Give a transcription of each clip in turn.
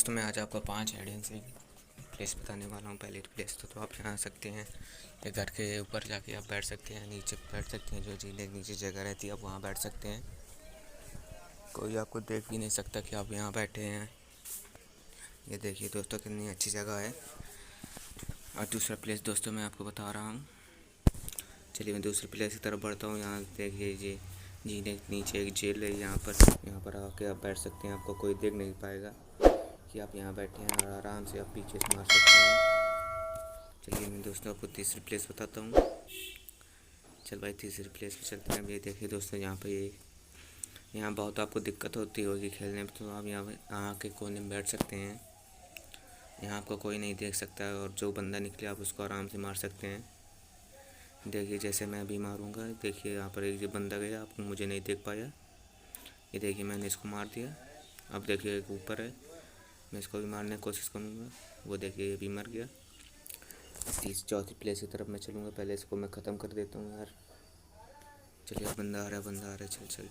दोस्तों मैं आज आपको 5 हाइड से प्लेस बताने वाला हूँ। पहले प्लेस तो आप यहाँ आ सकते हैं, ये घर के ऊपर जाके आप बैठ सकते हैं, नीचे बैठ सकते हैं, जो झील नीचे जगह रहती है आप वहाँ बैठ सकते हैं। कोई आपको देख भी नहीं सकता कि आप यहाँ बैठे हैं। ये देखिए दोस्तों कितनी अच्छी जगह है। और दूसरा प्लेस दोस्तों मैं आपको बता रहा हूँ। चलिए मैं दूसरे प्लेस की तरफ बढ़ता हूँ। यहाँ देखिए ये झील के नीचे एक जेल है। यहाँ पर आके आप बैठ सकते हैं, आपको कोई देख नहीं पाएगा कि आप यहाँ बैठे हैं और आराम से आप पीछे से मार सकते हैं। चलिए मैं दोस्तों आपको तीसरी प्लेस बताता हूँ। चल भाई तीसरी प्लेस पे चलते हैं। ये देखिए दोस्तों यहाँ बहुत आपको दिक्कत होती होगी खेलने में, तो आप यहाँ के कोने में बैठ सकते हैं। यहाँ आपको कोई नहीं देख सकता और जो बंदा निकले आप उसको आराम से मार सकते हैं। देखिए जैसे मैं अभी मारूंगा, देखिए यहाँ पर एक बंदा गया, आपको मुझे नहीं देख पाया। ये देखिए मैंने इसको मार दिया। अब देखिए एक ऊपर है, मैं इसको भी मारने की कोशिश करूँगा। वो देखिए ये भी मर गया। चौथी प्लेस की तरफ मैं चलूँगा। पहले इसको मैं ख़त्म कर देता हूँ यार। चलिए बंदा आ रहा है। चल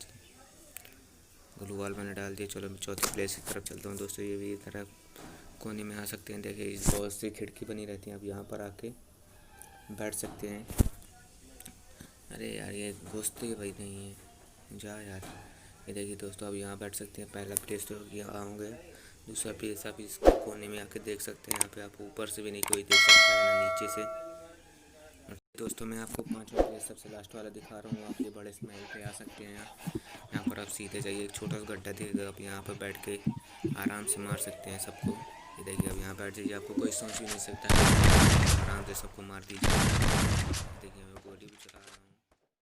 ग्लू वॉल मैंने डाल दिया। चलो मैं चौथी प्लेस की तरफ चलता हूँ। दोस्तों ये भी इधर कोने में आ सकते हैं। देखिए बहुत सी खिड़की बनी रहती हैं, आप यहाँ पर आके बैठ सकते हैं। अरे यार ये घुसते ही भाई नहीं है, जा यार। ये देखिए दोस्तों आप यहाँ बैठ सकते हैं। पहला प्लेस तो यहाँ हो गया। दूसरा प्लेस आप इस कोने में आके देख सकते हैं। यहाँ पे आप ऊपर से भी नहीं कोई देख सकता है, ना नीचे से। दोस्तों मैं आपको 5वां प्लेस सबसे लास्ट वाला दिखा रहा हूँ। आप ये बड़े स्मेल पे आ सकते हैं। यहाँ पर आप सीधे जाइए, एक छोटा सा गड्ढा दिखेगा, आप यहाँ पर बैठ के आराम से मार सकते हैं सबको। ये देखिए अब यहाँ बैठ जाइए, आपको कोई सोच भी नहीं सकता, आराम से सबको मार दीजिए।